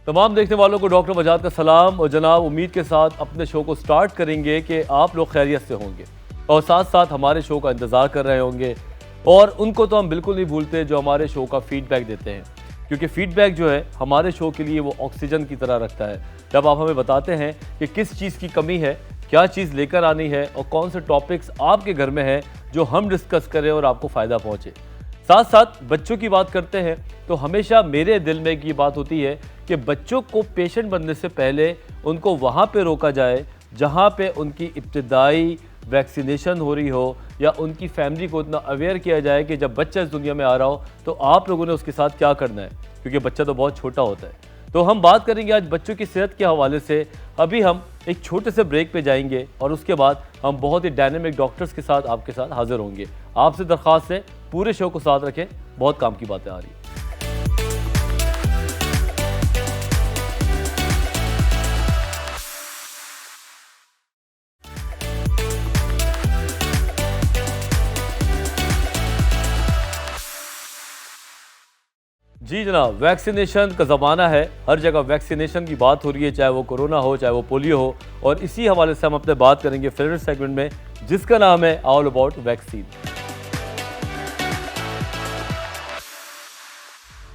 तमाम देखने वालों को डॉक्टर वजाद का सलाम। और जनाब, उम्मीद के साथ अपने शो को स्टार्ट करेंगे कि आप लोग खैरियत से होंगे और साथ साथ हमारे शो का इंतज़ार कर रहे होंगे। और उनको तो हम बिल्कुल नहीं भूलते जो हमारे शो का फीडबैक देते हैं, क्योंकि फीडबैक जो है हमारे शो के लिए वो ऑक्सीजन की तरह रखता है। जब आप हमें बताते हैं कि किस चीज़ की कमी है, क्या चीज़ लेकर आनी है और कौन से टॉपिक्स आपके घर में हैं जो हम डिस्कस करें और आपको फ़ायदा पहुँचे। साथ साथ बच्चों की बात करते हैं तो हमेशा मेरे दिल में ये बात होती है कि बच्चों को पेशेंट बनने से पहले उनको वहाँ पे रोका जाए जहाँ पे उनकी इब्तिदाई वैक्सीनेशन हो रही हो, या उनकी फैमिली को इतना अवेयर किया जाए कि जब बच्चा इस दुनिया में आ रहा हो तो आप लोगों ने उसके साथ क्या करना है, क्योंकि बच्चा तो बहुत छोटा होता है। तो हम बात करेंगे आज बच्चों की सेहत के हवाले से। अभी हम एक छोटे से ब्रेक पे जाएंगे और उसके बाद हम बहुत ही डायनेमिक डॉक्टर्स के साथ आपके साथ हाजिर होंगे। आपसे दरख्वास्त है पूरे शो को साथ रखें, बहुत काम की बातें आ रही हैं। जी जनाब, वैक्सीनेशन का ज़माना है, हर जगह वैक्सीनेशन की बात हो रही है, चाहे वो कोरोना हो चाहे वो पोलियो हो। और इसी हवाले से हम अपने बात करेंगे फेवरेट सेगमेंट में, जिसका नाम है ऑल अबाउट वैक्सीन।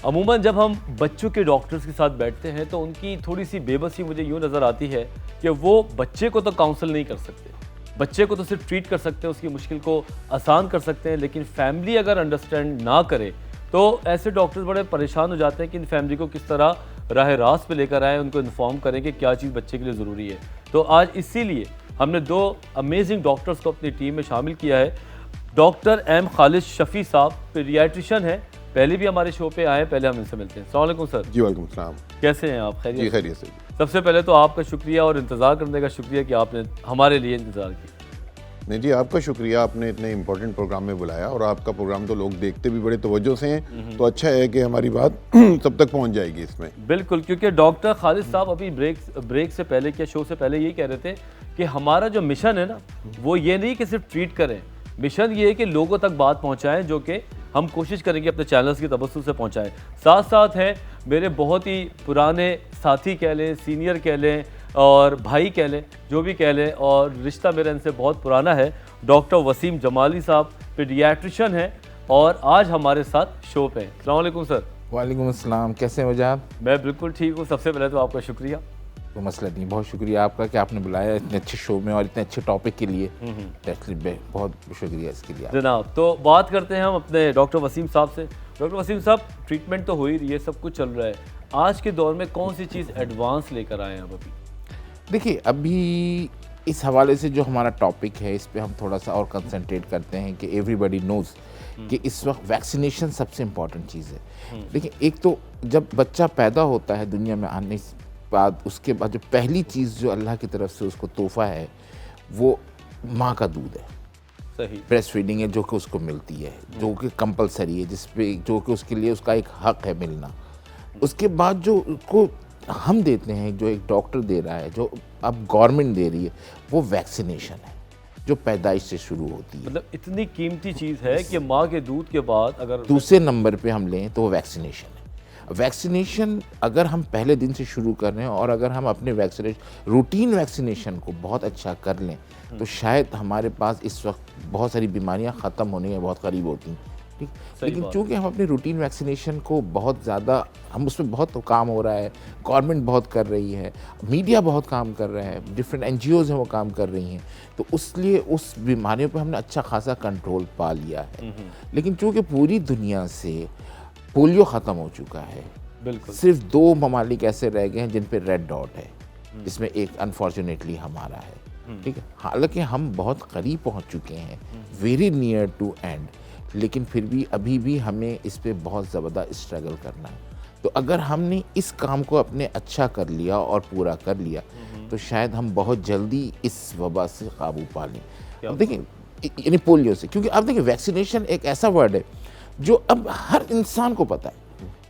अमूमन जब हम बच्चों के डॉक्टर्स के साथ बैठते हैं तो उनकी थोड़ी सी बेबसी मुझे यूँ नज़र आती है कि वो बच्चे को तो काउंसल नहीं कर सकते, बच्चे को तो सिर्फ ट्रीट कर सकते हैं, उसकी मुश्किल को आसान कर सकते हैं, लेकिन फैमिली अगर अंडरस्टैंड ना करे तो ऐसे डॉक्टर्स बड़े परेशान हो जाते हैं कि इन फैमिली को किस तरह राह रास्त पे लेकर आएँ, उनको इन्फॉर्म करें कि क्या चीज़ बच्चे के लिए ज़रूरी है। तो आज इसीलिए हमने दो अमेजिंग डॉक्टर्स को अपनी टीम में शामिल किया है। डॉक्टर एम खालिद शफ़ी साहब पीडियाट्रिशियन हैं, पहले भी हमारे शो पे आए, पहले हम इनसे मिलते हैं। अस्सलाम वालेकुम सर। जी वालेकुम सलाम। कैसे हैं आप? खैरियत? जी खैरियत से। सबसे पहले तो आपका शुक्रिया और इंतज़ार करने का शुक्रिया कि आपने हमारे लिए इंतज़ार किया। नहीं जी, आपका शुक्रिया, आपने इतने इम्पोर्टेंट प्रोग्राम में बुलाया और आपका प्रोग्राम तो लोग देखते भी बड़े तवज्जो से हैं, तो अच्छा है कि हमारी बात सब तक पहुंच जाएगी इसमें। बिल्कुल, क्योंकि डॉक्टर खालिद साहब अभी ब्रेक से पहले क्या शो से पहले यही कह रहे थे कि हमारा जो मिशन है ना, वो ये नहीं कि सिर्फ ट्रीट करें, मिशन ये है कि लोगों तक बात पहुंचाएं, जो कि हम कोशिश करेंगे अपने चैनल्स की तबस्सुम से पहुंचाएं। साथ साथ हैं मेरे बहुत ही पुराने साथी कह लें, सीनियर कह लें और भाई कह लें, जो भी कह लें, और रिश्ता मेरा इनसे बहुत पुराना है। डॉक्टर वसीम जमाली साहब पीडियाट्रिशियन हैं और आज हमारे साथ शो पे हैं। अस्सलाम वालेकुम सर। वालेकुम अस्सलाम, कैसे हो आप? मैं बिल्कुल ठीक हूँ। सबसे पहले तो आपका शुक्रिया। तो मसला नहीं, बहुत शुक्रिया आपका कि आपने बुलाया इतने अच्छे शो में और इतने अच्छे टॉपिक के लिए। बहुत शुक्रिया इसके लिए जनाब। तो बात करते हैं हम अपने डॉक्टर वसीम साहब से। डॉक्टर वसीम साहब, ट्रीटमेंट तो हो ही रही है, सब कुछ चल रहा है, आज के दौर में कौन सी चीज़ एडवांस लेकर आए हैं आप अभी? देखिए, अभी इस हवाले से जो हमारा टॉपिक है इस पे हम थोड़ा सा और कंसंट्रेट करते हैं कि एवरीबॉडी नोज़ कि इस वक्त वैक्सीनेशन सबसे इम्पॉर्टेंट चीज़ है। देखिए, एक तो जब बच्चा पैदा होता है दुनिया में आने के बाद, उसके बाद जो पहली चीज़ जो अल्लाह की तरफ से उसको तोहफ़ा है वो माँ का दूध है। सही। ब्रेस्ट फीडिंग है जो कि उसको मिलती है, जो कि कंपलसरी है, जो कि उसके लिए उसका एक हक है मिलना। उसके बाद जो उसको हम देते हैं, जो एक डॉक्टर दे रहा है, जो अब गवर्नमेंट दे रही है, वो वैक्सीनेशन है जो पैदाइश से शुरू होती है। मतलब इतनी कीमती चीज़ है कि माँ के दूध के बाद अगर दूसरे नंबर पे हम लें तो वो वैक्सीनेशन है। वैक्सीनेशन अगर हम पहले दिन से शुरू कर रहे हैं और अगर हम अपने रूटीन वैक्सीनेशन को बहुत अच्छा कर लें तो शायद हमारे पास इस वक्त बहुत सारी बीमारियां ख़त्म होने में बहुत करीब होती हैं। ठीक, लेकिन चूंकि हम अपने रूटीन वैक्सीनेशन को बहुत ज़्यादा, हम उस पर बहुत काम हो रहा है, गवर्नमेंट बहुत कर रही है, मीडिया बहुत काम कर रहा है, डिफरेंट NGOs हैं वो काम कर रही हैं, तो उसलिए उस बीमारियों पर हमने अच्छा खासा कंट्रोल पा लिया है। लेकिन चूँकि पूरी दुनिया से पोलियो ख़त्म हो चुका है, बिल्कुल सिर्फ 2 ममालिक ऐसे रह गए हैं जिन पे रेड डॉट है, जिसमें एक अनफॉर्चुनेटली हमारा है। ठीक है, हालांकि हम बहुत करीब पहुंच चुके हैं, वेरी नियर टू एंड, लेकिन फिर भी अभी भी हमें इस पे बहुत ज़बरदस्त स्ट्रगल करना है। तो अगर हमने इस काम को अपने अच्छा कर लिया और पूरा कर लिया तो शायद हम बहुत जल्दी इस वबा से काबू पा लें। अब देखिए, यानी पोलियो से, क्योंकि अब देखिए वैक्सीनेशन एक ऐसा वर्ड है जो अब हर इंसान को पता है,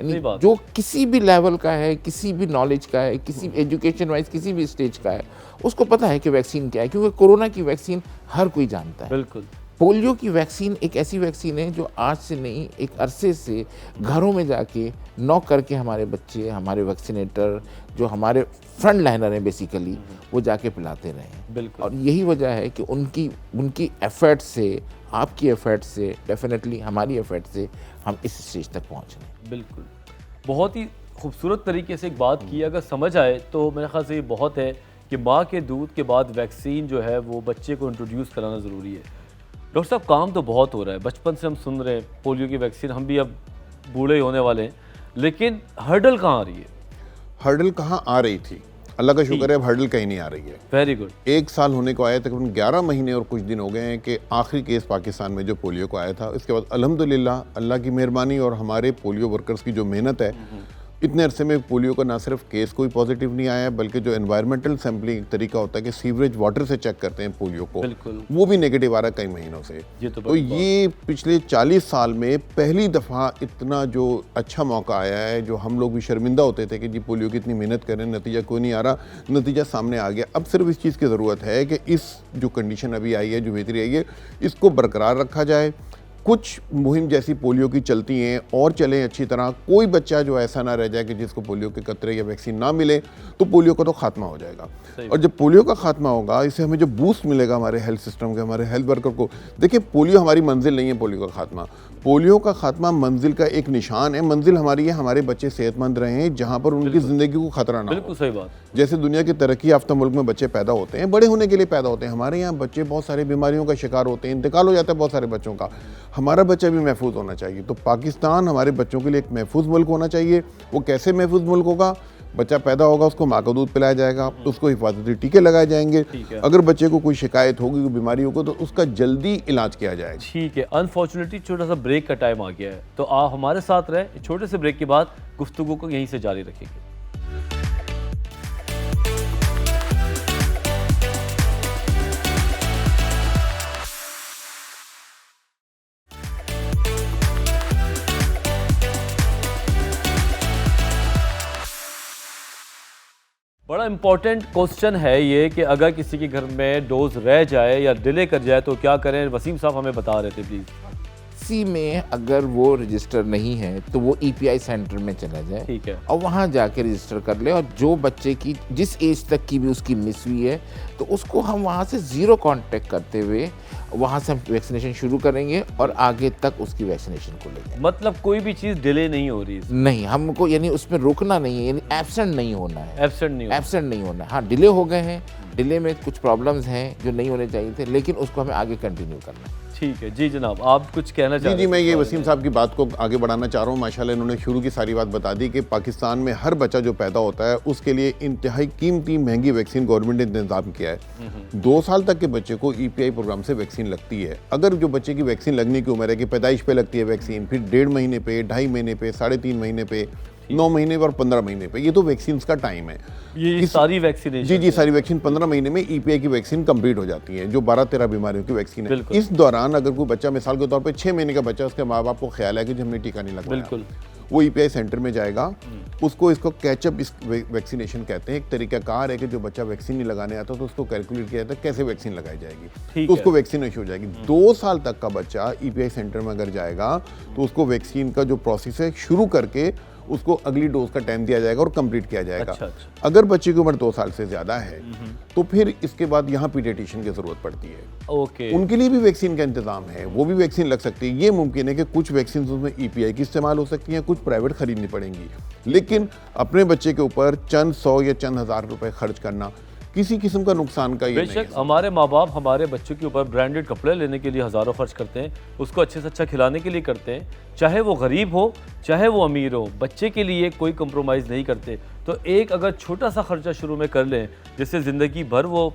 यानी जो किसी भी लेवल का है, किसी भी नॉलेज का है, किसी एजुकेशन वाइज किसी भी स्टेज का है, उसको पता है कि वैक्सीन क्या है, क्योंकि कोरोना की वैक्सीन हर कोई जानता है। बिल्कुल। पोलियो की वैक्सीन एक ऐसी वैक्सीन है जो आज से नहीं, एक अरसे से घरों में जाके नॉक करके हमारे बच्चे, हमारे वैक्सीनेटर जो हमारे फ्रंट लाइनर हैं बेसिकली, वो जाके पिलाते रहे हैं। बिल्कुल। और यही वजह है कि उनकी एफर्ट से, आपकी एफर्ट से, डेफिनेटली हमारी एफर्ट से हम इस स्टेज तक पहुँच रहे हैं। बिल्कुल, बहुत ही खूबसूरत तरीके से एक बात की। अगर समझ आए तो मेरे ख्याल से ये बहुत है कि माँ के दूध के बाद वैक्सीन जो है वो बच्चे को इंट्रोड्यूस कराना ज़रूरी है। डॉक्टर साहब, काम तो बहुत हो रहा है, बचपन से हम सुन रहे हैं पोलियो की वैक्सीन, हम भी अब बूढ़े होने वाले हैं, लेकिन हर्डल कहाँ आ रही है? हर्डल कहाँ आ रही थी? अल्लाह का शुक्र है, अब हर्डल कहीं नहीं आ रही है। Very good. 1 साल होने को आया, तकरीबन 11 महीने और कुछ दिन हो गए हैं कि आखिरी केस पाकिस्तान में जो पोलियो को आया था। इसके बाद अल्हम्दुलिल्लाह अल्लाह की मेहरबानी और हमारे पोलियो वर्कर्स की जो मेहनत है, इतने अरसे में पोलियो का ना सिर्फ केस कोई पॉजिटिव नहीं आया है, बल्कि जो एनवायरमेंटल सैम्पलिंग एक तरीका होता है कि सीवरेज वाटर से चेक करते हैं पोलियो को, बिल्कुल। वो भी नेगेटिव आ रहा है कई महीनों से। ये तो ये पिछले 40 साल में पहली दफ़ा इतना जो अच्छा मौका आया है, जो हम लोग भी शर्मिंदा होते थे कि जी पोलियो की इतनी मेहनत करें, नतीजा कोई नहीं आ रहा, नतीजा सामने आ गया। अब सिर्फ इस चीज़ की ज़रूरत है कि इस जो कंडीशन अभी आई है, जो बेहतरी आई है, इसको बरकरार रखा जाए। कुछ मुहिम जैसी पोलियो की चलती हैं और चलें अच्छी तरह, कोई बच्चा जो ऐसा ना रह जाए कि जिसको पोलियो के कतरे या वैक्सीन ना मिले, तो पोलियो का तो खात्मा हो जाएगा। और जब पोलियो का खात्मा होगा, इससे हमें जो बूस्ट मिलेगा हमारे हेल्थ सिस्टम के, हमारे हेल्थ वर्कर को, देखिए पोलियो हमारी मंजिल नहीं है। पोलियो का खात्मा, पोलियो का खात्मा मंजिल का एक निशान है। मंजिल हमारी है हमारे बच्चे सेहतमंद रहें, जहाँ पर उनकी ज़िंदगी को खतरा ना हो। बिल्कुल सही बात। जैसे दुनिया के तरक्की याफ्ता मुल्क में बच्चे पैदा होते हैं, बड़े होने के लिए पैदा होते हैं, हमारे यहाँ बच्चे बहुत सारी बीमारियों का शिकार होते हैं, इंतकाल हो जाता है बहुत सारे बच्चों का। हमारा बच्चा भी महफूज होना चाहिए। तो पाकिस्तान हमारे बच्चों के लिए एक महफूज मुल्क होना चाहिए। वो कैसे महफूज मुल्क होगा? बच्चा पैदा होगा, उसको माँ का दूध पिलाया जाएगा, उसको हिफाजती टीके लगाए जाएंगे, अगर बच्चे को कोई शिकायत होगी, कोई बीमारी होगी, तो उसका जल्दी इलाज किया जाएगा। ठीक है। अनफॉर्चुनेटली छोटा सा ब्रेक का टाइम आ गया है, तो आप हमारे साथ रहें। छोटे से ब्रेक के बाद गुफ्तगू को यहीं से जारी रखेंगे। बड़ा इंपॉर्टेंट क्वेश्चन है ये कि अगर किसी के घर में डोज रह जाए या डिले कर जाए तो क्या करें? वसीम साहब हमें बता रहे थे, प्लीज़। सी में अगर वो रजिस्टर नहीं है तो वो ईपीआई सेंटर में चला जाए, ठीक है, और वहाँ जाके रजिस्टर कर ले। और जो बच्चे की जिस एज तक की भी उसकी मिस हुई है, तो उसको हम वहाँ से ज़ीरो कांटेक्ट करते हुए वहाँ से हम वैक्सीनेशन शुरू करेंगे और आगे तक उसकी वैक्सीनेशन को ले जाएंगे। मतलब कोई भी चीज़ डिले नहीं हो रही? नहीं, हमको यानी उसमें रुकना नहीं है, यानी एब्सेंट नहीं होना है। एब्सेंट नहीं होना है। हाँ, डिले हो गए हैं, डिले में कुछ प्रॉब्लम्स हैं जो नहीं होने चाहिए थे, लेकिन उसको हमें आगे कंटिन्यू करना है। ठीक है जी जनाब, आप कुछ कहना चाह रहे हैं? जी, मैं ये वसीम साहब की बात को आगे बढ़ाना चाह रहा हूँ। माशाल्लाह इन्होंने शुरू की सारी बात बता दी कि पाकिस्तान में हर बच्चा जो पैदा होता है उसके लिए इंतहाई कीमती महंगी वैक्सीन गवर्नमेंट ने इंतजाम किया है। 2 साल तक के बच्चे को ईपीआई प्रोग्राम से वैक्सीन लगती है। अगर जो बच्चे की वैक्सीन लगने की उम्र है कि पैदाइश पे लगती है वैक्सीन, फिर 1.5 महीने पे, 2.5 महीने पे, 3.5 महीने पे, 9 महीने और 15 महीने पे, ये तो वैक्सीन का टाइम है। ये सारी वैक्सीनेशन? जी, सारी वैक्सीन 15 महीने में ईपीआई की वैक्सीन कंप्लीट हो जाती है, जो 12-13 बीमारियों की वैक्सीन है। इस दौरान अगर कोई बच्चा, मिसाल के तौर पे 6 महीने का बच्चा, उसके माँ बाप को ख्याल है कि हमने टीका नहीं लगवाया, बिल्कुल, वो ईपीआई सेंटर में जाएगा, उसको इसको कैचअप वैक्सीनेशन कहते हैं। एक तरीकाकार है कि जो बच्चा वैक्सीन नहीं लगाने आता तो उसको कैलकुलेट किया जाता है कैसे वैक्सीन लगाई जाएगी, तो उसको वैक्सीन इशू हो जाएगी। 2 साल तक का बच्चा ईपीआई सेंटर में अगर जाएगा तो उसको वैक्सीन का जो प्रोसेस है शुरू करके उसको अगली डोज का टाइम दिया जाएगा और कंप्लीट किया जाएगा। अच्छा। अगर बच्चे की उम्र 2 साल से ज़्यादा है तो फिर इसके बाद यहाँ पीडियाट्रिशियन की ज़रूरत पड़ती है। ओके। उनके लिए भी वैक्सीन का इंतजाम है, वो भी वैक्सीन लग सकती है। ये मुमकिन है कि कुछ वैक्सीन उसमें ईपीआई की इस्तेमाल हो सकती हैं, कुछ प्राइवेट खरीदनी पड़ेंगी, लेकिन अपने बच्चे के ऊपर चंद 100 या चंद हज़ार रुपए खर्च करना किसी किस्म का नुकसान का ये नहीं है। बेशक हमारे माँ बाप हमारे बच्चों के ऊपर ब्रांडेड कपड़े लेने के लिए हज़ारों खर्च करते हैं, उसको अच्छे से अच्छा खिलाने के लिए करते हैं, चाहे वो गरीब हो चाहे वो अमीर हो, बच्चे के लिए कोई कंप्रोमाइज़ नहीं करते। तो एक अगर छोटा सा खर्चा शुरू में कर लें जिससे ज़िंदगी भर वो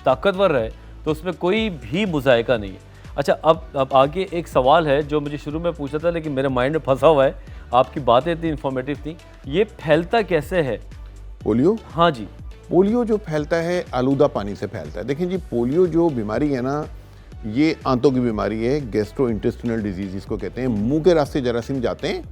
ताकतवर रहे, तो उसमें कोई भी मुज़ायका नहीं है। अच्छा, अब आगे एक सवाल है जो मुझे शुरू में पूछा था लेकिन मेरे माइंड में फंसा हुआ है, आपकी बातें इतनी इन्फॉर्मेटिव थी। ये फैलता कैसे है पोलियो? हाँ जी, पोलियो जो फैलता है आलूदा पानी से फैलता है। देखिए जी, पोलियो जो बीमारी है ना, ये आंतों की बीमारी है, गैस्ट्रोइंटेस्टिनल डिजीज इसको कहते हैं। मुंह के रास्ते जरासीम जाते हैं,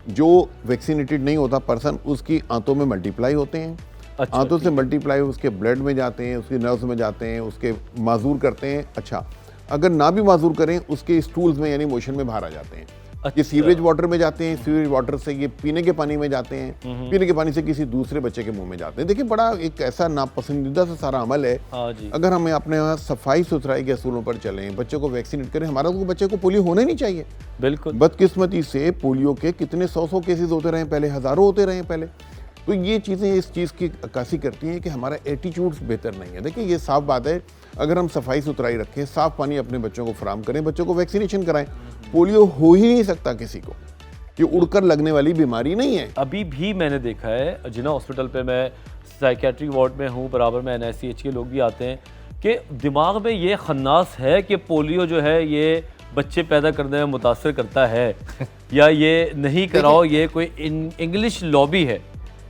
जो वैक्सीनेटेड नहीं होता पर्सन, उसकी आंतों में मल्टीप्लाई होते हैं। अच्छा, आंतों से मल्टीप्लाई उसके ब्लड में जाते हैं, उसके नर्व्स में जाते हैं, उसके माजूर करते हैं। अच्छा, अगर ना भी माजूर करें उसके स्टूल्स में यानी मोशन में बाहर आ जाते हैं। ये सीवरेज वाटर में जाते हैं, सीवरेज वाटर से ये पीने के पानी में जाते हैं, पीने के पानी से किसी दूसरे बच्चे के मुंह में जाते हैं। देखिए बड़ा एक ऐसा नापसंदीदा सा सारा अमल है। हाँ जी। अगर हमें अपने यहाँ सफाई सुथराई के असूलों पर चलें, बच्चों को वैक्सीनेट करें, हमारा तो बच्चे को पोलियो होना ही नहीं चाहिए। बिल्कुल। बदकिस्मती से पोलियो के कितने 100 केसेस होते रहे पहले, हज़ारों होते रहे पहले। तो ये चीज़ें इस चीज़ की अक्कासी करती हैं कि हमारा एटीट्यूड्स बेहतर नहीं है। देखिए ये साफ बात है, अगर हम सफाई सुथराई रखें, साफ़ पानी अपने बच्चों को फराहम करें, बच्चों को वैक्सीनेशन कराएं, पोलियो हो ही नहीं सकता किसी को। ये उड़कर लगने वाली बीमारी नहीं है। अभी भी मैंने देखा है जिना हॉस्पिटल पे मैं साइकेट्रिक वार्ड में हूँ, बराबर में NICH के लोग भी आते हैं, कि दिमाग में ये खन्नास है कि पोलियो जो है ये बच्चे पैदा करने में मुतासर करता है या ये नहीं कराओ, ये कोई इंग्लिश लॉबी है।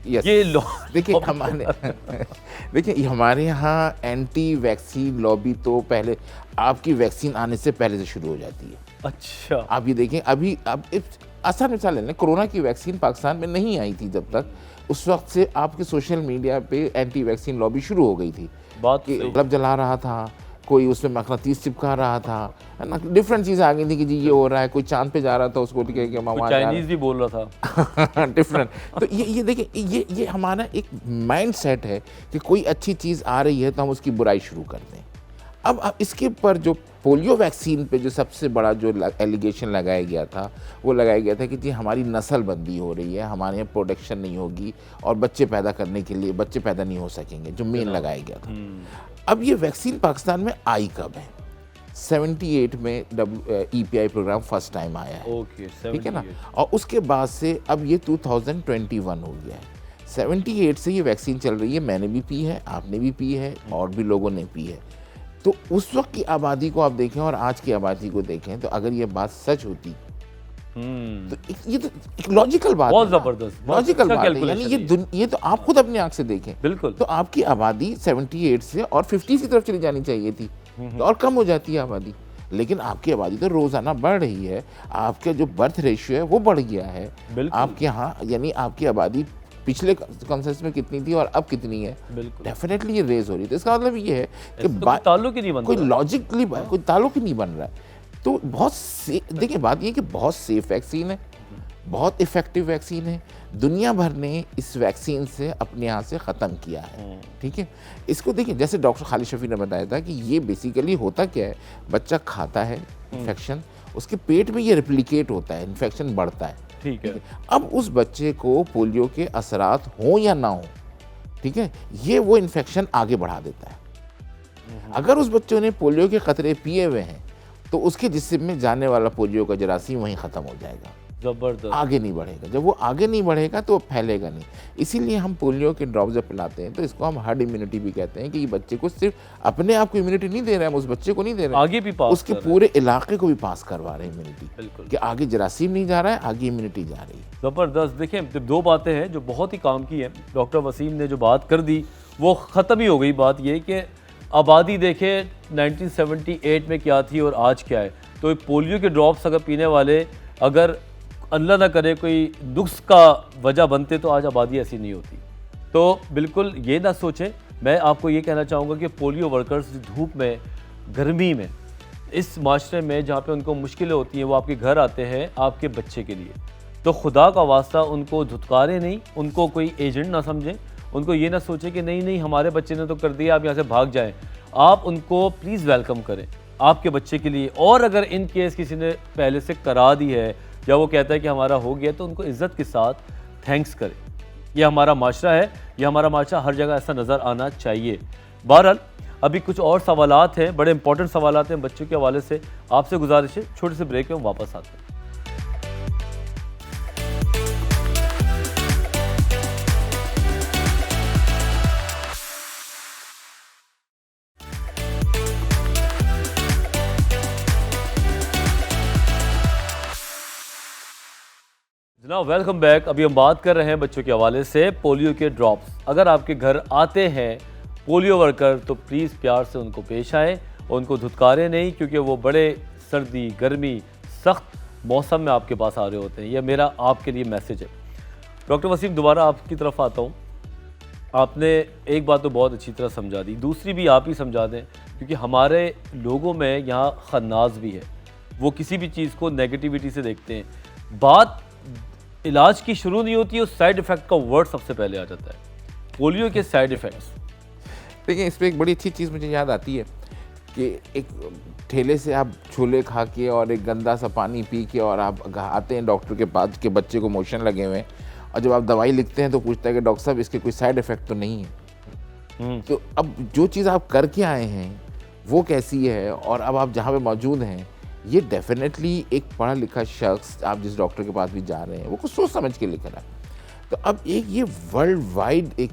Yes. ये देखिए हमारे यहाँ एंटी वैक्सीन लॉबी तो पहले आपकी वैक्सीन आने से पहले से शुरू हो जाती है। अच्छा। आप ये देखें, अभी अब आसान मिसाल लें, कोरोना की वैक्सीन पाकिस्तान में नहीं आई थी जब तक, उस वक्त से आपके सोशल मीडिया पे एंटी वैक्सीन लॉबी शुरू हो गई थी। बात कि बल्ब जला रहा था, कोई उसमें मकनातीस चिपका रहा था, है ना, डिफरेंट चीज़ें आ गई थी कि जी ये हो रहा है, कोई चांद पे जा रहा था उसको चाइनीज भी बोल रहा था डिफरेंट। तो ये देखिए ये हमारा एक माइंड सेट है कि कोई अच्छी चीज़ आ रही है तो हम उसकी बुराई शुरू कर दें। अब इसके ऊपर जो पोलियो वैक्सीन पे जो सबसे बड़ा जो एलिगेशन लगाया गया था, वो लगाया गया था कि जी हमारी नस्ल बंदी हो रही है, हमारे यहाँ प्रोडक्शन नहीं होगी और बच्चे पैदा करने के लिए बच्चे पैदा नहीं हो सकेंगे, जो मेन लगाया गया था। अब ये वैक्सीन पाकिस्तान में आई कब है? 78 में EPI प्रोग्राम फर्स्ट टाइम आया है। ओके, ठीक है ना, और उसके बाद से अब ये 2021 हो गया है। 78 से ये वैक्सीन चल रही है, मैंने भी पी है, आपने भी पी है और भी लोगों ने पी है। तो उस वक्त की आबादी को आप देखें और आज की आबादी को देखें, तो अगर ये बात सच होती तो ये तो एक लॉजिकल बात है, बहुत जबरदस्त लॉजिकल बात है। यानी ये तो आप खुद अपनी आंख से देखें। बिल्कुल। तो आपकी आबादी 78 से और 50 की तरफ चली जानी चाहिए थी, तो और कम हो जाती है आबादी। लेकिन आपकी आबादी तो रोजाना बढ़ रही है, आपका जो बर्थ रेशियो है वो बढ़ गया है। आपके यहाँ यानी आपकी आबादी पिछले कॉन्सेंसस में कितनी थी और अब कितनी है, डेफिनेटली ये रेज हो रही है। तो इसका मतलब ये है कि ताल्लुक ही नहीं बन रहा, कोई लॉजिकली कोई ताल्लुक ही नहीं बन रहा है। तो बहुत देखिए बात ये कि बहुत सेफ वैक्सीन है, बहुत इफेक्टिव वैक्सीन है, दुनिया भर ने इस वैक्सीन से अपने यहाँ से ख़त्म किया है। ठीक है, इसको देखिए, जैसे डॉक्टर खालिद शफी ने बताया था कि ये बेसिकली होता क्या है, बच्चा खाता है इन्फेक्शन, उसके पेट में ये रिप्लिकेट होता है, इन्फेक्शन बढ़ता है। ठीक है। अब उस बच्चे को पोलियो के असरात हो या ना हो, ठीक है, ये वो इन्फेक्शन आगे बढ़ा देता है। अगर उस बच्चों ने पोलियो के खतरे पिए हुए हैं तो उसके जिस्म में जाने वाला पोलियो का जरासीम वहीं ख़त्म हो जाएगा, जबरदस्त, आगे नहीं बढ़ेगा। जब वो आगे नहीं बढ़ेगा तो वो फैलेगा नहीं। इसीलिए हम पोलियो के ड्रॉप जब पिलाते हैं तो इसको हम हर्ड इम्यूनिटी भी कहते हैं, कि ये बच्चे को सिर्फ अपने आप को इम्यूनिटी नहीं दे रहे हैं, हम उस बच्चे को नहीं दे रहे हैं, आगे भी पास उसके पूरे इलाके को भी पास करवा रहे हैं इम्यूनिटी, कि आगे जरासीम नहीं जा रहा है, आगे इम्यूनिटी जा रही है। ज़बरदस्त। देखिए दो बातें हैं जो बहुत ही काम की हैं, डॉक्टर वसीम ने जो बात कर दी वो ख़त्म ही हो गई। बात ये कि आबादी देखें 1978 में क्या थी और आज क्या है। तो पोलियो के ड्रॉप्स अगर पीने वाले अगर अल्लाह ना करे कोई नुक्स का वजह बनते तो आज आबादी ऐसी नहीं होती। तो बिल्कुल ये ना सोचें। मैं आपको ये कहना चाहूँगा कि पोलियो वर्कर्स धूप में, गर्मी में, इस माशरे में जहाँ पे उनको मुश्किलें होती हैं, वो आपके घर आते हैं आपके बच्चे के लिए। तो खुदा का वास्ता उनको धुतकारे नहीं, उनको कोई एजेंट ना समझें, उनको ये ना सोचें कि नहीं नहीं हमारे बच्चे ने तो कर दिया आप यहाँ से भाग जाएं। आप उनको प्लीज़ वेलकम करें आपके बच्चे के लिए। और अगर इन केस किसी ने पहले से करा दी है या वो कहता है कि हमारा हो गया, तो उनको इज़्ज़त के साथ थैंक्स करें। ये हमारा माशरा है, ये हमारा माशरा हर जगह ऐसा नज़र आना चाहिए। बहरहाल अभी कुछ और सवालात हैं, बड़े इंपॉर्टेंट सवालात हैं बच्चों के हवाले से। आपसे गुजारिश है छोटे से ब्रेक में वापस आते हैं। जनाब वेलकम बैक। अभी हम बात कर रहे हैं बच्चों के हवाले से पोलियो के ड्रॉप्स। अगर आपके घर आते हैं पोलियो वर्कर तो प्लीज़ प्यार से उनको पेश आए और उनको धुतकारे नहीं, क्योंकि वो बड़े सर्दी गर्मी सख्त मौसम में आपके पास आ रहे होते हैं। यह मेरा आपके लिए मैसेज है। डॉक्टर वसीम दोबारा आपकी तरफ आता हूँ। आपने एक बात तो बहुत अच्छी तरह समझा दी, दूसरी भी आप ही समझा दें क्योंकि हमारे लोगों में यहाँ खन्नास भी है, वो किसी भी चीज़ को नेगेटिविटी से देखते हैं। बात इलाज की शुरू नहीं होती है, उस साइड इफ़ेक्ट का वर्ड सबसे पहले आ जाता है। पोलियो के साइड इफ़ेक्ट्स, देखिए इस पर एक बड़ी अच्छी चीज़ मुझे याद आती है कि एक ठेले से आप छोले खा के और एक गंदा सा पानी पी के और आप आते हैं डॉक्टर के पास कि बच्चे को मोशन लगे हुए हैं, और जब आप दवाई लिखते हैं तो पूछता है कि डॉक्टर साहब इसके कोई साइड इफ़ेक्ट तो नहीं है। तो अब जो चीज़ आप करके आए हैं वो कैसी है, और अब आप जहाँ पे मौजूद हैं, ये डेफिनेटली एक पढ़ा लिखा शख्स, आप जिस डॉक्टर के पास भी जा रहे हैं वो कुछ सोच समझ के लिख रहा है। तो अब एक ये वर्ल्ड वाइड एक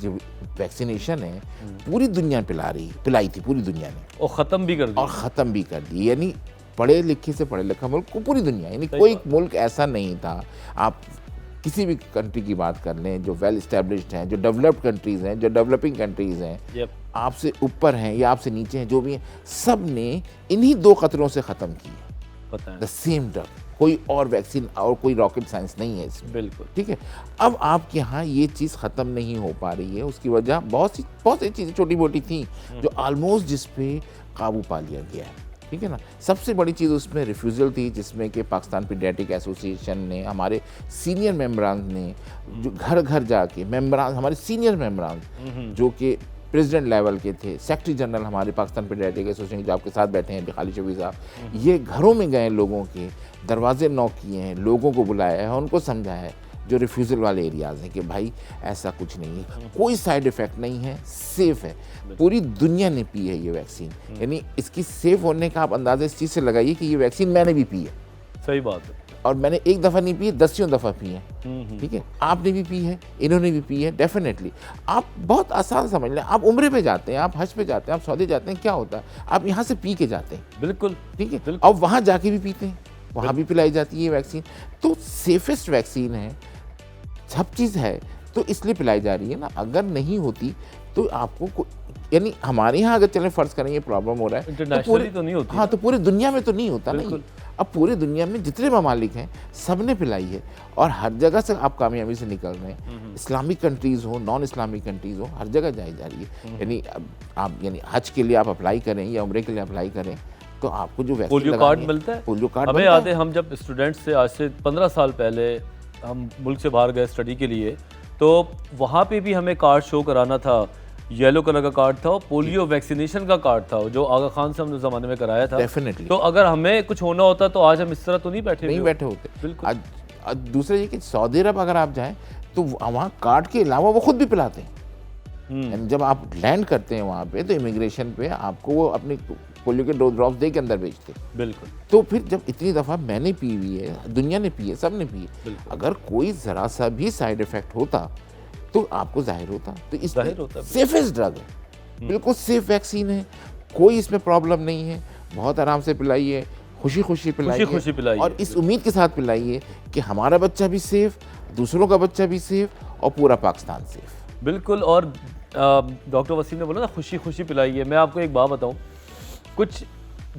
जो वैक्सीनेशन है पूरी दुनिया पिलाई थी पूरी दुनिया ने, और ख़त्म भी कर दिया। और ख़त्म भी कर दी। यानी पढ़े लिखे से पढ़े लिखा मुल्क को पूरी दुनिया, यानी कोई मुल्क ऐसा नहीं था। आप किसी भी कंट्री की बात कर लें जो वेल इस्टेब्लिश्ड हैं, जो डेवलप्ड कंट्रीज़ हैं, जो डेवलपिंग कंट्रीज़ हैं, आपसे ऊपर हैं या आपसे नीचे हैं, जो भी हैं, सब ने इन्हीं 2 खतरों से ख़त्म की है। द सेम ड्रग, कोई और वैक्सीन और कोई रॉकेट साइंस नहीं है इसमें। बिल्कुल ठीक है। अब आपके यहाँ ये चीज़ ख़त्म नहीं हो पा रही है, उसकी वजह बहुत सी चीज़ें छोटी मोटी थी जो ऑलमोस्ट जिस पे काबू पा लिया गया है। ठीक है ना। सबसे बड़ी चीज़ उसमें रिफ्यूज़ल थी, जिसमें कि पाकिस्तान पीडियाट्रिक एसोसिएशन ने, हमारे सीनियर मेम्बरान ने, जो घर घर जाके मेम्बरान, हमारे सीनियर मेम्बरान जो कि प्रेसिडेंट लेवल के थे, सेक्रेटरी जनरल हमारे पाकिस्तान पीडियाट्रिक एसोसिएशन जो आपके साथ बैठे हैं खालिद शफी साहब, ये घरों में गए, लोगों के दरवाजे नॉक किए हैं, लोगों को बुलाया है, उनको समझाया है जो रिफ्यूज़ल वाले एरियाज़ हैं कि भाई ऐसा कुछ नहीं है, कोई साइड इफ़ेक्ट नहीं है, सेफ़ है। पूरी दुनिया ने पी है ये वैक्सीन, यानी इसकी सेफ़ होने का आप अंदाज़ा इस चीज़ से लगाइए कि ये वैक्सीन मैंने भी पी है। सही बात है। और मैंने एक दफ़ा नहीं पी है, 10 दफ़ा पी है। ठीक है। आपने भी पी है, इन्होंने भी पी है। डेफिनेटली आप बहुत आसान समझ लें, आप उम्रे पे जाते हैं, आप हज पे जाते हैं, आप सऊदी जाते हैं, क्या होता है, आप यहाँ से पी के जाते हैं। बिल्कुल। ठीक है। और वहाँ जाके भी पीते हैं, वहाँ भी पिलाई जाती है ये वैक्सीन। तो सेफेस्ट वैक्सीन है, सब चीज़ है, तो इसलिए पिलाई जा रही है ना। अगर नहीं होती तो आपको यानी हमारे यहाँ अगर चलें फ़र्ज़ करें ये प्रॉब्लम हो रहा है इंटरनेशनली तो नहीं होती। हाँ, तो पूरी दुनिया में तो नहीं होता नहीं। अब पूरी दुनिया में जितने ममालिक हैं सब ने पिलाई है, और हर जगह से आप कामयाबी से निकल रहे हैं। इस्लामिक कंट्रीज़ हो, नॉन इस्लामिक कंट्रीज़ हो, हर जगह जाई जा रही है। यानी आप यानी हज के लिए आप अप्लाई करें या उम्रे के लिए अप्लाई करें तो आपको जो वैक्सीन पोलियो कार्ड मिलता है। पोलियो कार्ड हमें याद है, हम जब स्टूडेंट्स से आज से 15 साल पहले हम मुल्क से बाहर गए स्टडी के लिए, तो वहाँ पे भी हमें कार्ड शो कराना था। येलो कलर का कार्ड था, पोलियो वैक्सीनेशन का कार्ड था, जो आगा खान से हमने ज़माने में कराया था। डेफिनेटली। तो अगर हमें कुछ होना होता तो आज हम इस तरह तो नहीं बैठे होते। बिल्कुल। आज दूसरा ये कि सऊदी अरब अगर आप जाएं तो वहाँ कार्ड के अलावा वो खुद भी पिलाते हैं। जब आप लैंड करते हैं वहाँ पे तो इमिग्रेशन पे आपको वो अपने पोलियो के 2 ड्रॉप्स दे के अंदर भेजते हैं। बिल्कुल। तो फिर जब इतनी दफ़ा मैंने पी हुई है, दुनिया ने पी है, सब ने पी है, अगर कोई ज़रा सा भी साइड इफ़ेक्ट होता तो आपको जाहिर होता। तो इस सेफेस्ट ड्रग है, बिल्कुल सेफ वैक्सीन है, कोई इसमें प्रॉब्लम नहीं है। बहुत आराम से पिलाइए, खुशी खुशी पिलाइए, और इस उम्मीद के साथ पिलाइए कि हमारा बच्चा भी सेफ, दूसरों का बच्चा भी सेफ, और पूरा पाकिस्तान सेफ। बिल्कुल। और डॉक्टर वसीम ने बोला ना खुशी खुशी पिलाइए। मैं आपको एक बात बताऊं, कुछ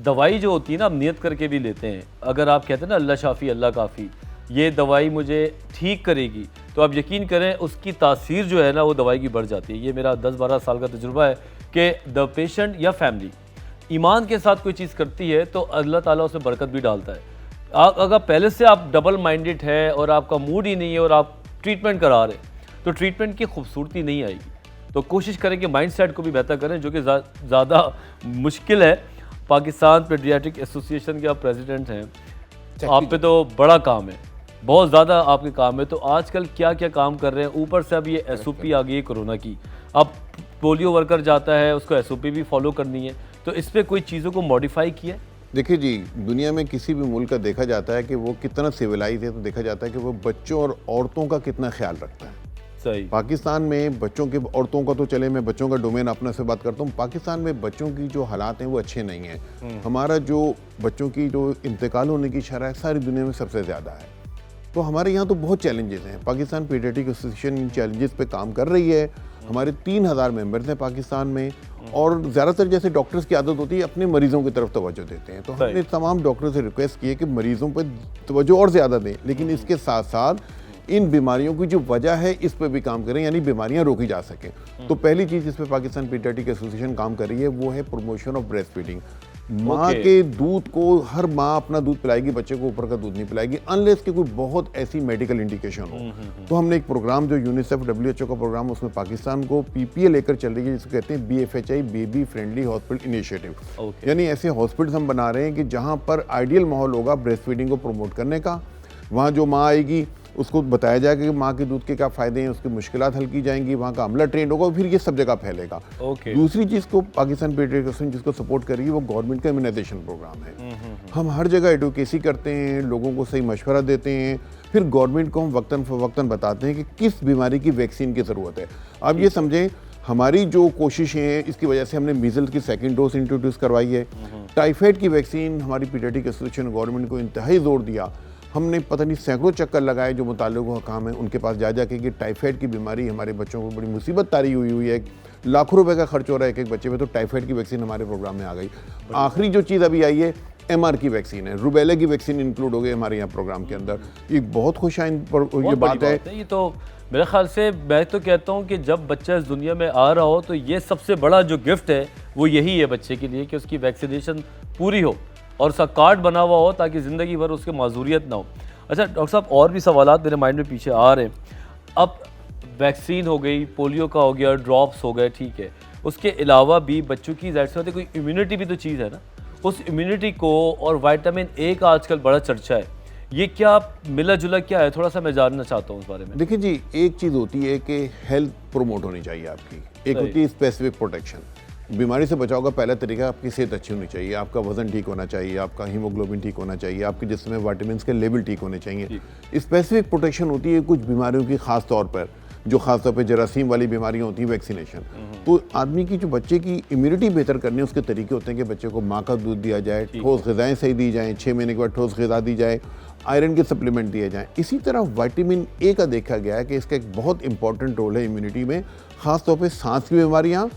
दवाई जो होती है ना, आप नियत करके भी लेते हैं। अगर आप कहते हैं ना अल्लाह शाफ़ी अल्लाह काफ़ी, ये दवाई मुझे ठीक करेगी, तो आप यकीन करें उसकी तासीर जो है ना वो दवाई की बढ़ जाती है। ये मेरा 10-12 साल का तजुर्बा है कि द पेशेंट या फैमिली ईमान के साथ कोई चीज़ करती है तो अल्लाह ताला उसमें बरकत भी डालता है। अगर पहले से आप डबल माइंडेड है और आपका मूड ही नहीं है और आप ट्रीटमेंट करा रहे हैं तो ट्रीटमेंट की खूबसूरती नहीं आएगी। तो कोशिश करें कि माइंड सेट को भी बेहतर करें, जो कि ज़्यादा मुश्किल है। पाकिस्तान पीडियाट्रिक एसोसिएशन के आप प्रेसिडेंट हैं, आप पे तो बड़ा काम है, बहुत ज़्यादा आपके काम है। तो आजकल क्या क्या काम कर रहे हैं? ऊपर से अब ये SOP आ गई है कोरोना की, अब पोलियो वर्कर जाता है उसको SOP भी फॉलो करनी है, तो इस पर कोई चीज़ों को मॉडिफाई किया है? देखिए जी, दुनिया में किसी भी मुल्क का देखा जाता है कि वो कितना सिविलाइज है, तो देखा जाता है कि वो बच्चों और औरतों का कितना ख्याल रखता है। सही। पाकिस्तान में बच्चों के, औरतों का तो चले, मैं बच्चों का डोमेन अपने से बात करता हूँ। पाकिस्तान में बच्चों की जो हालात हैं वो अच्छे नहीं हैं। हमारा जो बच्चों की जो इंतकाल होने की शरह है सारी दुनिया में सबसे ज़्यादा है। तो हमारे यहाँ तो बहुत चैलेंजेस हैं। Pakistan paediatric association in challenges पे काम कर रही है। हमारे 3000 मेंबर्स हैं पाकिस्तान में, और ज़्यादातर जैसे डॉक्टर्स की आदत होती है अपने मरीज़ों की तरफ तवज्जो देते हैं। तो हमने तमाम डॉक्टरों से रिक्वेस्ट की है कि मरीज़ों पर तवज्जो और ज़्यादा दें, लेकिन इसके साथ साथ इन बीमारियों की जो वजह है इस पर भी काम करें, यानी बीमारियां रोकी जा सकें। तो पहली चीज़ इस पर पाकिस्तान पीडियाट्रिक एसोसिएशन काम कर रही है वो है प्रमोशन ऑफ ब्रेस्ट फीडिंग। माँ के दूध को, हर माँ अपना दूध पिलाएगी, बच्चे को ऊपर का दूध नहीं पिलाएगी अनलेस कि कोई बहुत ऐसी मेडिकल इंडिकेशन हो। तो हमने एक प्रोग्राम जो यूनिसेफ WHO का प्रोग्राम, उसमें पाकिस्तान को PPA लेकर चल रही है, जिसको कहते हैं BFHI baby friendly hospital initiative. यानी ऐसे हॉस्पिटल्स हम बना रहे हैं कि जहाँ पर आइडियल माहौल होगा ब्रेस्ट फीडिंग को प्रमोट करने का। वहाँ जो माँ आएगी उसको बताया जाएगा कि माँ के दूध के क्या फ़ायदे हैं, उसकी मुश्किलात हल की जाएंगी, वहाँ का अमला ट्रेंड होगा, फिर ये सब जगह फैलेगा। दूसरी चीज़ को पाकिस्तान पीडियाट्रिक एसोसिएशन जिसको सपोर्ट करेगी वो गवर्नमेंट का इम्यूनाइजेशन प्रोग्राम है। हम हर जगह एडवोकेसी करते हैं, लोगों को सही मशवरा देते हैं, फिर गवर्नमेंट को हम वक्तन फ़वक्तन बताते हैं कि किस बीमारी की वैक्सीन की ज़रूरत है। अब ये समझें हमारी जो कोशिशें हैं इसकी वजह से हमने मीजल्स की सेकंड डोज इंट्रोड्यूस करवाई है। टाइफाइड की वैक्सीन हमारी पीडियाट्रिक एसोसिएशन गवर्नमेंट को इंतहाई जोर दिया। हमने पता नहीं सैकड़ों चक्कर लगाए जो मुताल्लिक़ हकाम है उनके पास जा जाके कि टाइफाइड की बीमारी हमारे बच्चों को बड़ी मुसीबत तारी हुई है, लाखों रुपए का खर्च हो रहा है एक एक बच्चे पे, तो टाइफाइड की वैक्सीन हमारे प्रोग्राम में आ गई। आखिरी जो चीज़ अभी आई है MR की वैक्सीन है, रूबेला की वैक्सीन इंक्लूड हो गई हमारे यहाँ प्रोग्राम के अंदर। ये बहुत खुशाइन ये बात है। ये तो मेरे ख्याल से मैं तो कहता हूँ कि जब बच्चा इस दुनिया में आ रहा हो तो ये सबसे बड़ा जो गिफ्ट है वो यही है बच्चे के लिए कि उसकी वैक्सीनेशन पूरी हो और उसका कार्ड बना हुआ हो ताकि ज़िंदगी भर उसके माजूरियत ना हो। अच्छा डॉक्टर साहब, और भी सवालात मेरे माइंड में पीछे आ रहे हैं। अब वैक्सीन हो गई, पोलियो का हो गया, ड्रॉप्स हो गए, ठीक है, उसके अलावा भी बच्चों की ज़ाहिर सी बात है कोई इम्यूनिटी भी तो चीज़ है ना, उस इम्यूनिटी को और विटामिन A का आजकल बड़ा चर्चा है, ये क्या मिला जुला क्या है, थोड़ा सा मैं जानना चाहता हूँ उस बारे में। देखिए जी, एक चीज़ होती है कि हेल्थ प्रोमोट होनी चाहिए आपकी, एक होती है स्पेसिफिक प्रोटेक्शन। बीमारी से बचाव का पहला तरीका आपकी सेहत अच्छी होनी चाहिए, आपका वजन ठीक होना चाहिए, आपका हीमोग्लोबिन ठीक होना चाहिए, आपके जिस्म में विटामिन के लेवल ठीक होने चाहिए। स्पेसिफिक प्रोटेक्शन होती है कुछ बीमारियों की, खास तौर पर जो खासतौर पे जरासीम वाली बीमारियां होती हैं, वैक्सीनेशन। तो आदमी की जो बच्चे की इम्यूनिटी बेहतर करने उसके तरीके होते हैं कि बच्चे को माँ का दूध दिया जाए, ठोस ग़िज़ाएँ सही दी जाएँ, 6 महीने के बाद ठोस ग़िज़ा दी जाए, आयरन के सप्लीमेंट दिए जाएँ। इसी तरह विटामिन A का देखा गया है कि इसका एक बहुत इंपॉर्टेंट रोल है इम्यूनिटी में, ख़ासतौर पर सांस की बीमारियाँ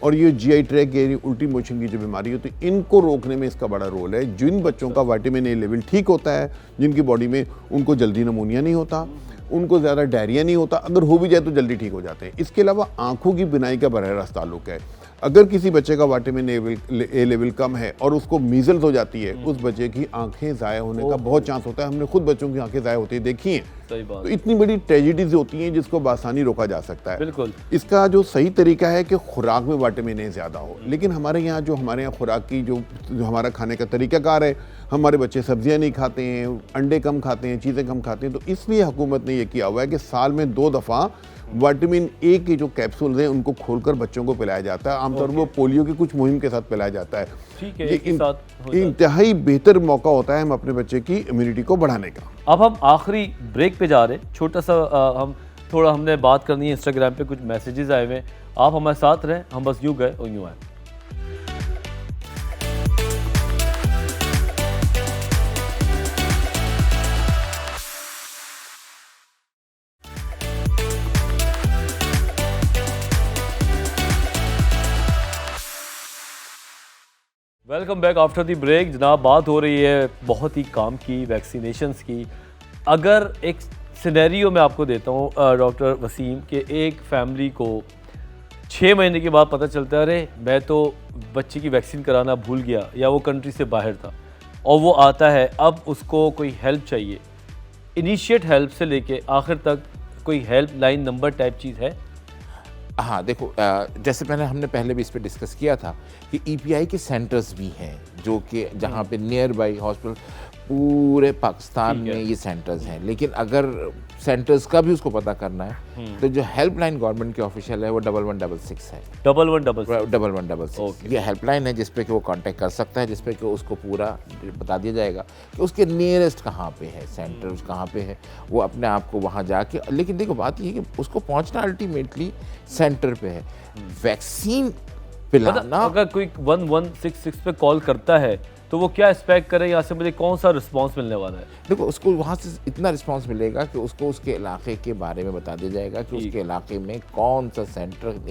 और ये GI ट्रैक यानी उल्टी मोशन की जो बीमारी होती है इनको रोकने में इसका बड़ा रोल है। जिन बच्चों का विटामिन A लेवल ठीक होता है, जिनकी बॉडी में, उनको जल्दी नमूनिया नहीं होता, उनको ज़्यादा डायरिया नहीं होता, अगर हो भी जाए तो जल्दी ठीक हो जाते हैं। इसके अलावा आंखों की बिनाई का बराह रास्त ताल्लुक है। अगर किसी बच्चे का विटामिन A लेवल कम है और उसको मीजल्स हो जाती है, उस बच्चे की आंखें ज़ाया होने का बहुत चांस होता है। हमने खुद बच्चों की आंखें ज़ाया होती है देखी हैं। सही बात। तो इतनी बड़ी ट्रेजिडीज होती हैं जिसको बासानी रोका जा सकता है। बिल्कुल। इसका जो सही तरीका है कि खुराक में विटामिन A ज़्यादा हो, लेकिन हमारे यहाँ खुराक की जो हमारा खाने का तरीकाकार है, हमारे बच्चे सब्जियाँ नहीं खाते हैं, अंडे कम खाते हैं, चीज़ें कम खाते हैं, तो इसलिए हुकूमत ने यह किया हुआ है कि साल में 2 दफ़ा विटामिन A के जो कैप्सूल हैं उनको खोलकर बच्चों को पिलाया जाता है। आमतौर पर वो पोलियो की कुछ मुहिम के साथ पिलाया जाता है। ठीक है, ये इंतहाई बेहतर मौका होता है हम अपने बच्चे की इम्यूनिटी को बढ़ाने का। अब हम आखिरी ब्रेक पे जा रहे हैं, छोटा सा हमने बात करनी है। इंस्टाग्राम पे कुछ मैसेजेस आए हुए हैं, आप हमारे साथ रहें, हम बस यूँ गए और यूँ आए। Welcome back after the break. जनाब, बात हो रही है बहुत ही काम की, वैक्सीनेशंस की। अगर एक सिनेरियो मैं आपको देता हूँ डॉक्टर वसीम, के एक फैमिली को 6 महीने के बाद पता चलता है अरे मैं तो बच्चे की वैक्सीन कराना भूल गया, या वो कंट्री से बाहर था, और वो आता है, अब उसको कोई हेल्प चाहिए, इनिशिएट हेल्प से लेके आखिर तक कोई हेल्प लाइन नंबर टाइप चीज़ है? हाँ देखो, जैसे हमने पहले भी इस पर डिस्कस किया था कि EPI के सेंटर्स भी हैं जो कि जहाँ पे नियर बाई हॉस्पिटल पूरे पाकिस्तान में ये सेंटर्स हैं। लेकिन अगर सेंटर्स का भी उसको पता करना है तो जो हेल्पलाइन गवर्नमेंट के ऑफिशियल है वो 1166 है। 1166 ये हेल्पलाइन है जिस पे कि वो कांटेक्ट कर सकता है, जिस पे कि उसको पूरा बता दिया जाएगा कि उसके नियरेस्ट कहाँ पे है, सेंटर कहाँ पे है, वो अपने आप को वहाँ जाके। लेकिन देखो बात ये है कि उसको पहुँचना अल्टीमेटली सेंटर पे है। वैक्सीन पिलाना, अगर कोई 1166 पे कॉल करता है तो वो क्या एक्सपेक्ट करे, यहाँ से मुझे कौन सा रिस्पांस मिलने वाला है? देखो उसको वहाँ से इतना रिस्पांस मिलेगा कि उसको उसके इलाके के बारे में बता दिया जाएगा कि उसके इलाके में कौन सा सेंटर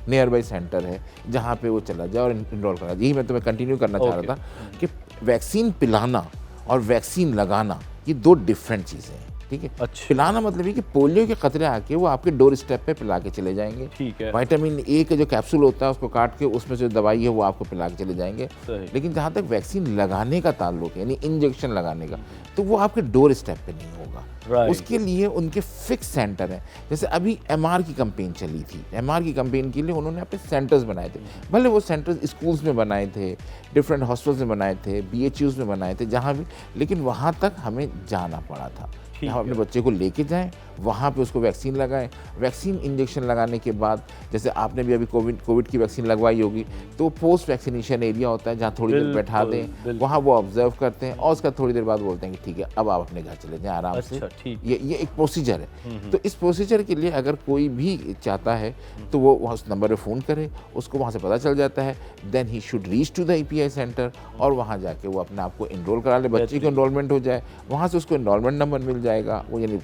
नियर बाई सेंटर है जहाँ पे वो चला जाए और इनरोल करा। यही मैं तुम्हें कंटिन्यू करना चाह रहा था कि वैक्सीन पिलाना और वैक्सीन लगाना ये 2 डिफरेंट चीज़ें हैं। ठीक है। अच्छा। पिलाना मतलब ये कि पोलियो के खतरे आके वो आपके डोर स्टेप पे पिला के चले जाएंगे। ठीक है। विटामिन ए का जो कैप्सूल होता है उसको काट के उसमें जो दवाई है वो आपको पिला के चले जाएंगे। सही। लेकिन जहाँ तक वैक्सीन लगाने का ताल्लुक है, यानी इंजेक्शन लगाने का, तो वो आपके डोर स्टेप पे नहीं होगा। Right. उसके लिए उनके फिक्स सेंटर हैं। जैसे अभी एमआर की कैंपेन चली थी, एमआर की कैंपेन के लिए उन्होंने अपने सेंटर्स बनाए थे। भले वो सेंटर्स स्कूल्स में बनाए थे, डिफरेंट हॉस्पिटल्स में बनाए थे, बीएचयूज में बनाए थे, जहाँ भी, लेकिन वहाँ तक हमें जाना पड़ा था। हम अपने बच्चे को लेके जाएं, वहाँ पे उसको वैक्सीन लगाएं। वैक्सीन इंजेक्शन लगाने के बाद, जैसे आपने भी अभी कोविड की वैक्सीन लगवाई होगी, तो पोस्ट वैक्सीनेशन एरिया होता है जहाँ थोड़ी देर बैठा दें, वहाँ वो ऑब्जर्व करते हैं और उसका थोड़ी देर बाद बोलते हैं कि ठीक है अब आप अपने घर चले जाएं आराम से। ये एक प्रोसीजर है। तो इस प्रोसीजर के लिए अगर कोई भी चाहता है तो वो उस नंबर पर फ़ोन करे, उसको वहाँ से पता चल जाता है। Then he should reach to the epicentre और वहाँ जाके वो अपने आप को इनरोल करा ले, बच्चे की इनरोलमेंट हो जाए, वहाँ से उसको इनरोलमेंट नंबर मिल जाएगा, वो यानी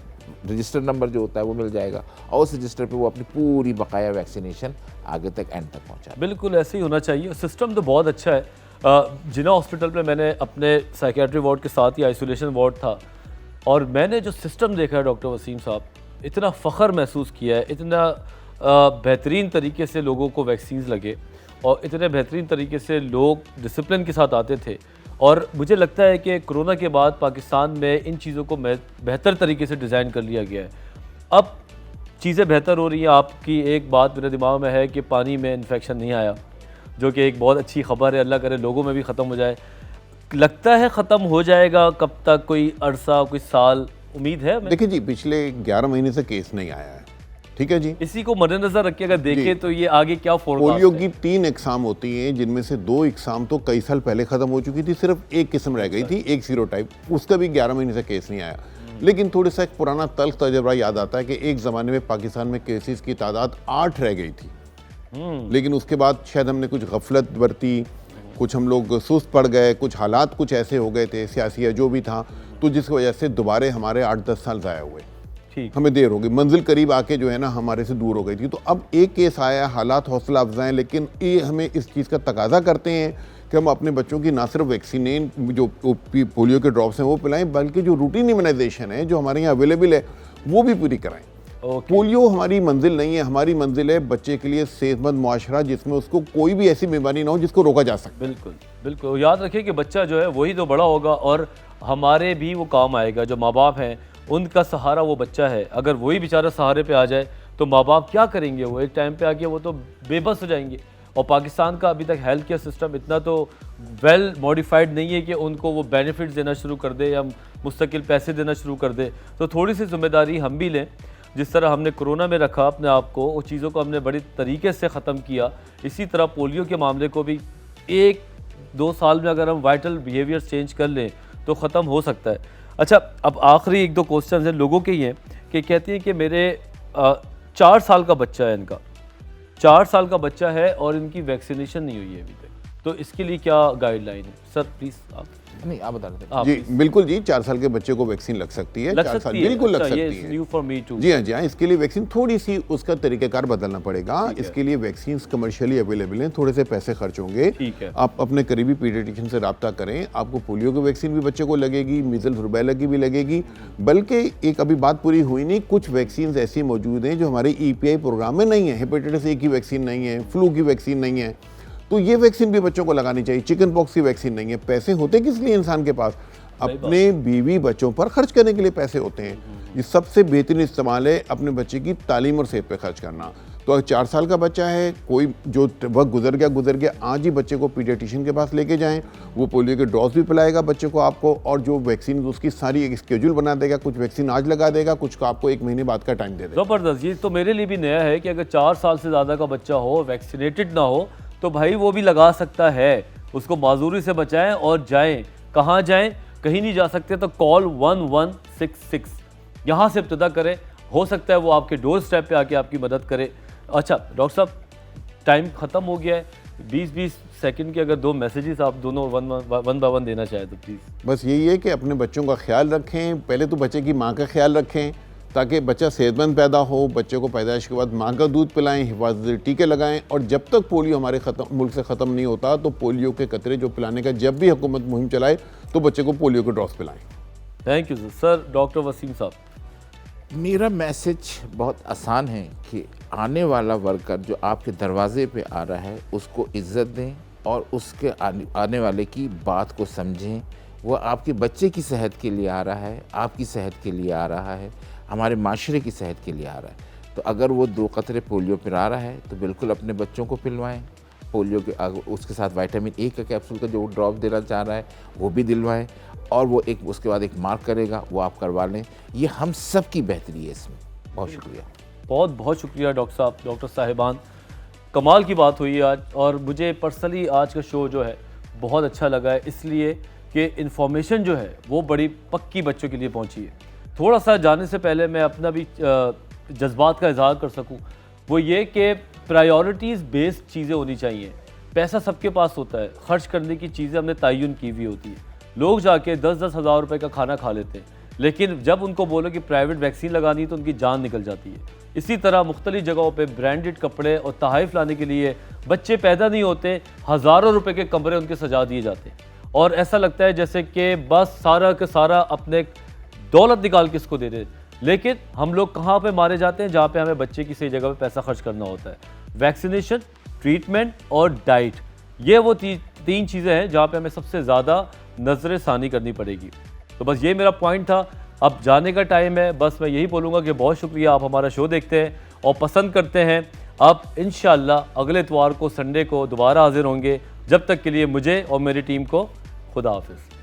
रजिस्टर नंबर जो होता है वो मिल जाएगा और उस रजिस्टर पे वो अपनी पूरी बकाया वैक्सीनेशन आगे तक एंड तक पहुंचा। बिल्कुल ऐसे ही होना चाहिए। सिस्टम तो बहुत अच्छा है। जिना हॉस्पिटल पे मैंने अपने साइकेट्री वार्ड के साथ ही आइसोलेशन वार्ड था और मैंने जो सिस्टम देखा है डॉक्टर वसीम साहब, इतना फ़ख्र महसूस किया है, इतना बेहतरीन तरीके से लोगों को वैक्सीन लगे और इतने बेहतरीन तरीके से लोग डिसिप्लिन के साथ आते थे। और मुझे लगता है कि कोरोना के बाद पाकिस्तान में इन चीज़ों को बेहतर तरीके से डिज़ाइन कर लिया गया है। अब चीज़ें बेहतर हो रही हैं। आपकी एक बात मेरे दिमाग में है कि पानी में इन्फेक्शन नहीं आया, जो कि एक बहुत अच्छी खबर है। अल्लाह करे लोगों में भी ख़त्म हो जाए। लगता है ख़त्म हो जाएगा, कब तक, कोई अरसा, कोई साल, उम्मीद है? देखिए जी, पिछले 11 महीने से केस नहीं आया है, ठीक है जी। इसी को मद्देनजर रख के अगर देखें तो ये आगे क्या फोरकास्ट पोलियो है? की 3 इकसाम होती हैं, जिनमें से 2 इकसाम तो कई साल पहले ख़त्म हो चुकी थी, सिर्फ एक किस्म रह गई थी, एक सीरोटाइप, उसका भी 11 महीने से केस नहीं आया। लेकिन थोड़ा सा एक पुराना तल्ख तजर्बा याद आता है कि एक ज़माने में पाकिस्तान में केसेस की तादाद 8 रह गई थी, लेकिन उसके बाद शायद हमने कुछ गफलत बरती, कुछ हम लोग सुस्त पड़ गए, कुछ हालात कुछ ऐसे हो गए थे सियासी या जो भी था, तो जिस वजह से दोबारा हमारे 8-10 साल ज़ाया हुए, हमें देर हो गई, मंजिल करीब आके जो है ना हमारे से दूर हो गई थी। तो अब एक केस आया, हालात हौसला अफजा हैं, लेकिन ये हमें इस चीज़ का तकाजा करते हैं कि हम अपने बच्चों की ना सिर्फ वैक्सीन जो पोलियो के ड्रॉप्स हैं वो पिलाएं, बल्कि जो रूटीन इम्यूनाइजेशन है जो हमारे यहाँ अवेलेबल है वो भी पूरी कराएं। पोलियो हमारी मंजिल नहीं है, हमारी मंजिल है बच्चे के लिए सेहतमंद मुआशरा जिसमें उसको कोई भी ऐसी बीमारी ना हो जिसको रोका जा सके। बिल्कुल बिल्कुल, याद रखिए कि बच्चा जो है वही तो बड़ा होगा और हमारे भी वो काम आएगा। जो माँ बाप हैं उनका सहारा वो बच्चा है। अगर वही बेचारा सहारे पे आ जाए तो माँ बाप क्या करेंगे? वो एक टाइम पे आके वो तो बेबस हो जाएंगे। और पाकिस्तान का अभी तक हेल्थ केयर सिस्टम इतना तो वेल मॉडिफाइड नहीं है कि उनको वो बेनिफिट्स देना शुरू कर दे या मुस्तकिल पैसे देना शुरू कर दे। तो थोड़ी सी जिम्मेदारी हम भी लें। जिस तरह हमने कोरोना में रखा अपने आप को, उस चीज़ों को हमने बड़ी तरीके से ख़त्म किया, इसी तरह पोलियो के मामले को भी 1-2 साल में अगर हम वाइटल बिहेवियर चेंज कर लें तो ख़त्म हो सकता है। अच्छा, अब आखिरी 1-2 क्वेश्चन हैं लोगों के ही हैं कि कहती हैं कि मेरे 4 साल का बच्चा है, इनका 4 साल का बच्चा है और इनकी वैक्सीनेशन नहीं हुई है अभी तक, तो इसके लिए क्या गाइडलाइन है? सर प्लीज़ आप। नहीं, आप बता दें। जी बिल्कुल जी, 4 साल के बच्चे को वैक्सीन लग सकती है, 4 साल बिल्कुल लग सकती है। New for me too. जी हाँ, इसके लिए वैक्सीन थोड़ी सी उसका तरीक़ाकार बदलना पड़ेगा। इसके लिए वैक्सीन कमर्शियली अवेलेबल हैं, थोड़े से पैसे खर्च होंगे। आप अपने करीबी पीडियाट्रिशियन से रब्ता करें, आपको पोलियो की वैक्सीन भी बच्चे को लगेगी, मीजल्स रुबेला की भी लगेगी। बल्कि एक अभी बात पूरी हुई नहीं, कुछ वैक्सीन ऐसी मौजूद हैं जो हमारे EPI प्रोग्राम में नहीं है। हेपेटाइटिस A की वैक्सीन नहीं है, फ्लू की वैक्सीन नहीं है, तो ये वैक्सीन भी बच्चों को लगानी चाहिए। चिकन पॉक्स की वैक्सीन नहीं है। पैसे होते किस लिए इंसान के पास? अपने बीवी बच्चों पर खर्च करने के लिए पैसे होते हैं। ये सबसे बेहतरीन इस्तेमाल है अपने बच्चे की तालीम और सेहत पे खर्च करना। तो अगर 4 साल का बच्चा है, कोई जो वक्त गुजर गया, आज ही बच्चे को पीडियाट्रिशियन के पास लेके जाएं। वो पोलियो के ड्रॉप्स भी पिलाएगा बच्चे को आपको, और जो वैक्सीन उसकी सारी एक स्केड्यूल बना देगा। कुछ वैक्सीन आज लगा देगा, कुछ को आपको 1 महीने बाद का टाइम दे देगा। ज़बरदस्त। ये तो मेरे लिए भी नया है कि अगर 4 साल से ज़्यादा का बच्चा हो, वैक्सीनेटेड ना हो, तो भाई वो भी लगा सकता है। उसको माजूरी से बचाएं और जाएं। कहाँ जाएं? कहीं नहीं जा सकते तो कॉल 1166 यहाँ से इब्तिदा करें। हो सकता है वो आपके डोर स्टेप पे आके आपकी मदद करे। अच्छा डॉक्टर साहब, टाइम ख़त्म हो गया है। 20-20 सेकंड के अगर 2 मैसेजेस आप दोनों वन बाय वन देना चाहें तो प्लीज़। बस यही है कि अपने बच्चों का ख्याल रखें। पहले तो बच्चे की माँ का ख्याल रखें ताकि बच्चा सेहतमंद पैदा हो। बच्चे को पैदाइश के बाद माँ का दूध पिलाएं, हिफाजती टीके लगाएं, और जब तक पोलियो हमारे मुल्क से ख़त्म नहीं होता तो पोलियो के कतरे जो पिलाने का जब भी हुकूमत मुहिम चलाए तो बच्चे को पोलियो के ड्रॉप्स पिलाएं। Thank you sir. Doctor Wasim साहब। मेरा मैसेज बहुत आसान है कि आने वाला वर्कर जो आपके दरवाजे पे आ रहा है उसको इज्जत दें और उसके आने वाले की बात को समझें। वो आपके बच्चे की सेहत के लिए आ रहा है, आपकी सेहत के लिए आ रहा है, हमारे माशरे की सेहत के लिए आ रहा है। तो अगर वो 2 कतरे पोलियो पिला रहा है तो बिल्कुल अपने बच्चों को पिलवाएं। पोलियो के उसके साथ विटामिन ए का कैप्सूल का जो ड्रॉप देना चाह रहा है वो भी दिलवाएं, और वो एक उसके बाद एक मार्क करेगा वो आप करवा लें। ये हम सब की बेहतरी है इसमें। बहुत शुक्रिया। बहुत बहुत शुक्रिया डॉक्टर साहब, डॉक्टर साहिबान। कमाल की बात हुई आज, और मुझे पर्सनली आज का शो जो है बहुत अच्छा लगा है, इसलिए कि इन्फॉर्मेशन जो है वो बड़ी पक्की बच्चों के लिए पहुंची है। थोड़ा सा जाने से पहले मैं अपना भी जज्बात का इजहार कर सकूं, वो ये कि प्रायोरिटीज़ बेस्ड चीज़ें होनी चाहिए। पैसा सबके पास होता है, खर्च करने की चीज़ें हमने तयन की हुई होती है। लोग जाके 10-10 हज़ार रुपये का खाना खा लेते हैं, लेकिन जब उनको बोलो कि प्राइवेट वैक्सीन लगानी तो उनकी जान निकल जाती है। इसी तरह मुख्तलिफ जगहों पे ब्रांडेड कपड़े और तहाइफ लाने के लिए बच्चे पैदा नहीं होते, हज़ारों रुपए के कमरे उनके सजा दिए जाते हैं, और ऐसा लगता है जैसे कि बस सारा का सारा अपने दौलत निकाल के इसको दे दे। लेकिन हम लोग कहाँ पे मारे जाते हैं? जहाँ पे हमें बच्चे की सही जगह पे पैसा खर्च करना होता है। वैक्सीनेशन, ट्रीटमेंट और डाइट, ये वो 3 चीज़ें हैं जहाँ पे हमें सबसे ज़्यादा नज़र सानी करनी पड़ेगी। तो बस ये मेरा पॉइंट था। अब जाने का टाइम है। बस मैं यही बोलूँगा कि बहुत शुक्रिया, आप हमारा शो देखते हैं और पसंद करते हैं। अब इंशाअल्लाह अगले इतवार को, संडे को दोबारा हाजिर होंगे। जब तक के लिए मुझे और मेरी टीम को खुदा हाफिज़।